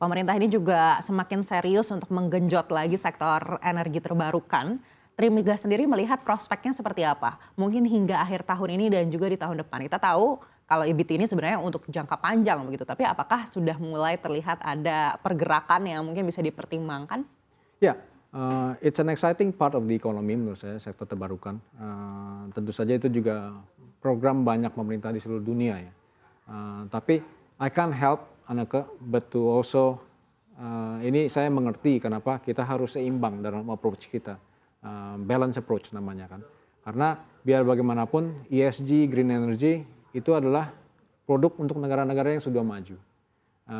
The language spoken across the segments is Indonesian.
pemerintah ini juga semakin serius untuk menggenjot lagi sektor energi terbarukan. Trimegah sendiri melihat prospeknya seperti apa? Mungkin hingga akhir tahun ini dan juga di tahun depan. Kita tahu kalau EBIT ini sebenarnya untuk jangka panjang begitu, tapi apakah sudah mulai terlihat ada pergerakan yang mungkin bisa dipertimbangkan? Ya, it's an exciting part of the economy menurut saya, sektor terbarukan. Tentu saja itu juga program banyak pemerintah di seluruh dunia ya. Tapi I can't help Anneke, but to also ini saya mengerti kenapa kita harus seimbang dalam approach kita. Balance approach namanya kan. Karena biar bagaimanapun ESG, green energy itu adalah produk untuk negara-negara yang sudah maju.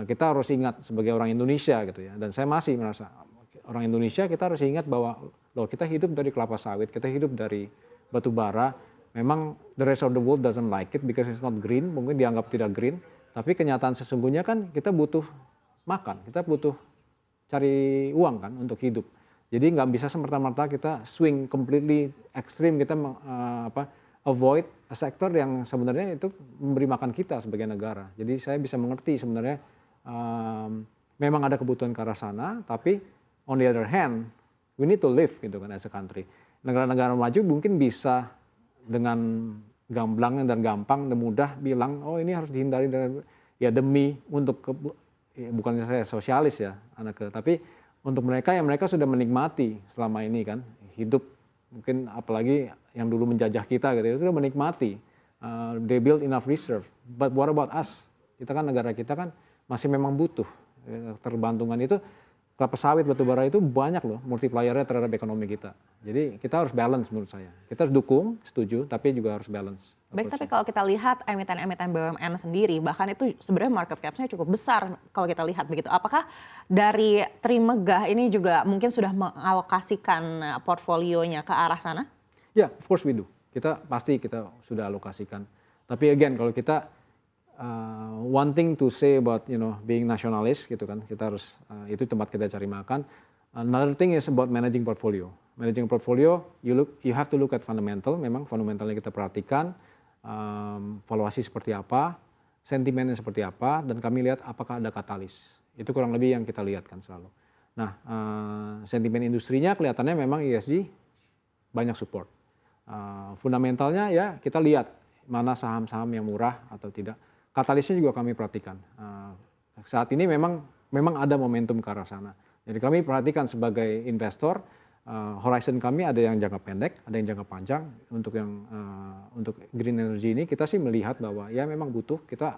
Kita harus ingat sebagai orang Indonesia gitu ya. Dan saya masih merasa orang Indonesia kita harus ingat bahwa loh kita hidup dari kelapa sawit, kita hidup dari batu bara. Memang the rest of the world doesn't like it because it's not green, mungkin dianggap tidak green. Tapi kenyataan sesungguhnya kan kita butuh makan, kita butuh cari uang kan untuk hidup. Jadi nggak bisa semerta-merta kita swing completely ekstrim, kita avoid a sektor yang sebenarnya itu memberi makan kita sebagai negara. Jadi saya bisa mengerti sebenarnya memang ada kebutuhan ke arah sana, tapi on the other hand we need to live gitu kan as a country. Negara-negara maju mungkin bisa dengan gamblang dan gampang dan mudah bilang oh ini harus dihindari ya demi untuk ya, bukan saya sosialis ya Anneke, tapi untuk mereka yang mereka sudah menikmati selama ini kan hidup mungkin apalagi yang dulu menjajah kita gitu itu sudah menikmati they build enough reserve, but what about us, kita kan negara kita kan masih memang butuh terbantungan itu. Kelapa sawit, batu bara itu banyak loh multipliernya terhadap ekonomi kita. Jadi kita harus balance menurut saya. Kita harus dukung, setuju, tapi juga harus balance. Baik, tapi kalau kita lihat emiten-emiten BUMN sendiri, bahkan itu sebenarnya market cap-nya cukup besar kalau kita lihat begitu. Apakah dari Trimegah ini juga mungkin sudah mengalokasikan portfolionya ke arah sana? Ya, of course we do. Kita sudah alokasikan. Tapi again, kalau kita one thing to say about being nasionalis gitu kan, kita harus itu tempat kita cari makan. Another thing is about managing portfolio. Managing portfolio, you have to look at fundamental. Memang fundamentalnya kita perhatikan, valuasi seperti apa, sentimennya seperti apa, dan kami lihat apakah ada katalis. Itu kurang lebih yang kita lihat kan selalu. Nah, sentimen industrinya kelihatannya memang ESG banyak support. Fundamentalnya ya kita lihat mana saham-saham yang murah atau tidak. Katalisnya juga kami perhatikan. Saat ini memang ada momentum ke arah sana. Jadi kami perhatikan sebagai investor, horizon kami ada yang jangka pendek, ada yang jangka panjang. Untuk green energy ini kita sih melihat bahwa ya memang butuh, kita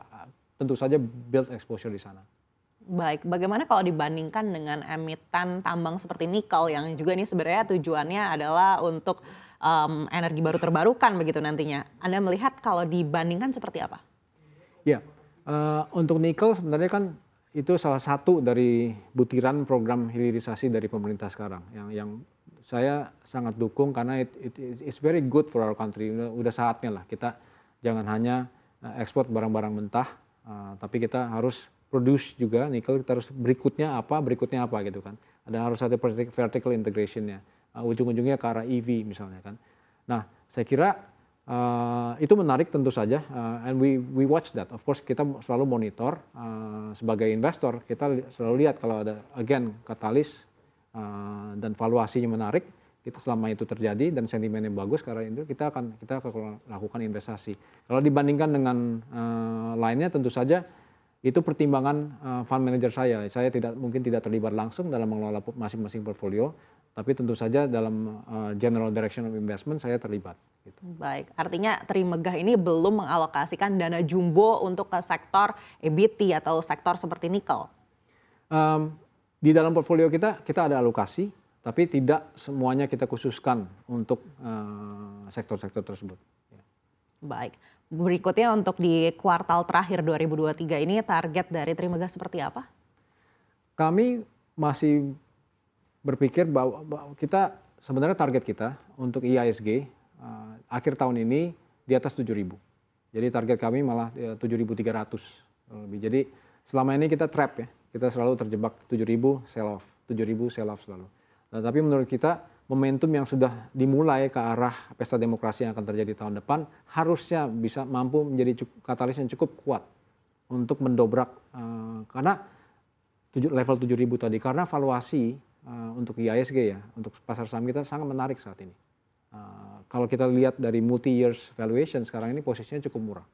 tentu saja build exposure di sana. Baik, bagaimana kalau dibandingkan dengan emiten tambang seperti nikel yang juga ini sebenarnya tujuannya adalah untuk energi baru terbarukan begitu nantinya. Anda melihat kalau dibandingkan seperti apa? Ya, untuk nikel sebenarnya kan itu salah satu dari butiran program hilirisasi dari pemerintah sekarang yang saya sangat dukung karena it's very good for our country. Udah saatnya lah kita jangan hanya ekspor barang-barang mentah, tapi kita harus produce juga nikel, kita harus berikutnya apa gitu kan. Harus ada vertical integrationnya, ujung-ujungnya ke arah EV misalnya kan. Nah, saya kira itu menarik tentu saja, and we watch that. Of course kita selalu monitor sebagai investor, kita selalu lihat kalau ada again katalis dan valuasinya menarik, kita selama itu terjadi dan sentimennya bagus karena itu kita akan lakukan investasi. Kalau dibandingkan dengan lainnya tentu saja itu pertimbangan fund manager saya mungkin tidak terlibat langsung dalam mengelola masing-masing portfolio, tapi tentu saja dalam general direction of investment saya terlibat. Gitu. Baik, artinya Trimegah ini belum mengalokasikan dana jumbo untuk ke sektor EBIT atau sektor seperti nikel? Di dalam portfolio kita ada alokasi, tapi tidak semuanya kita khususkan untuk sektor-sektor tersebut. Baik, berikutnya untuk di kuartal terakhir 2023 ini target dari Trimegah seperti apa? Kami masih berpikir bahwa kita sebenarnya target kita untuk IISG akhir tahun ini di atas 7.000. Jadi target kami malah 7.300 lebih. Jadi selama ini kita trap ya, kita selalu terjebak 7.000 sell off selalu. Nah, tapi menurut kita momentum yang sudah dimulai ke arah pesta demokrasi yang akan terjadi tahun depan harusnya bisa mampu menjadi katalis yang cukup kuat untuk mendobrak karena level 7.000 tadi karena valuasi untuk IISG ya, untuk pasar saham kita sangat menarik saat ini. Kalau kita lihat dari multi years valuation sekarang ini posisinya cukup murah.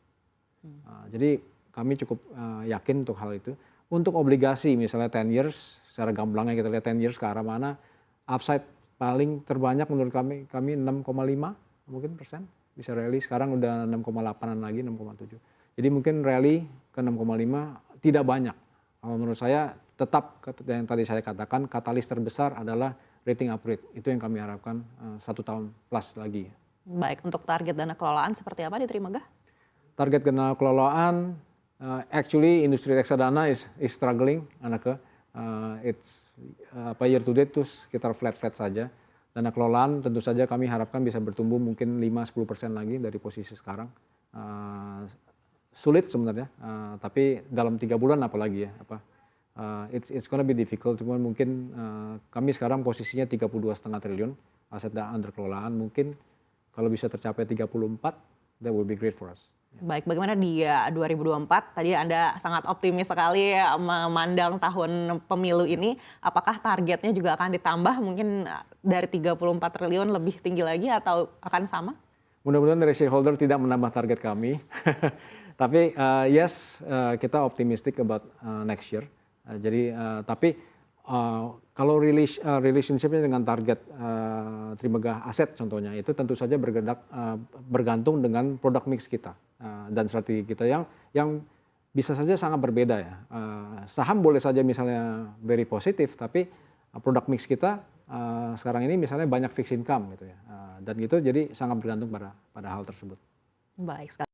Jadi kami cukup yakin untuk hal itu. Untuk obligasi misalnya 10 years, secara gamblangnya kita lihat 10 years ke arah mana, upside paling terbanyak menurut kami 6,5 mungkin persen bisa rally. Sekarang udah 6,8an lagi, 6,7. Jadi mungkin rally ke 6,5 tidak banyak. Kalau menurut saya tetap yang tadi saya katakan katalis terbesar adalah rating upgrade. Itu yang kami harapkan 1 tahun plus lagi. Baik, untuk target dana kelolaan seperti apa di Trimegah? Target dana kelolaan, actually industri reksadana is struggling, Anake. It's year to date tuh sekitar flat saja. Dana kelolaan tentu saja kami harapkan bisa bertumbuh mungkin 5-10% lagi dari posisi sekarang. Sulit sebenarnya, tapi dalam 3 bulan apalagi ya. It's gonna be difficult, cuman mungkin kami sekarang posisinya 32,5 triliun aset under kelolaan, mungkin kalau bisa tercapai 34, that will be great for us. Baik, bagaimana di 2024? Tadi Anda sangat optimis sekali ya memandang tahun pemilu ini. Apakah targetnya juga akan ditambah mungkin dari 34 triliun lebih tinggi lagi atau akan sama? Mudah-mudahan dari shareholder tidak menambah target kami. Tapi yes, kita optimistic about next year. Tapi kalau relationshipnya dengan target Trimegah aset contohnya itu tentu saja bergantung dengan produk mix kita dan strategi kita yang bisa saja sangat berbeda ya. Saham boleh saja misalnya very positif, tapi produk mix kita sekarang ini misalnya banyak fixed income gitu ya, dan itu jadi sangat bergantung pada hal tersebut. Baik sekali.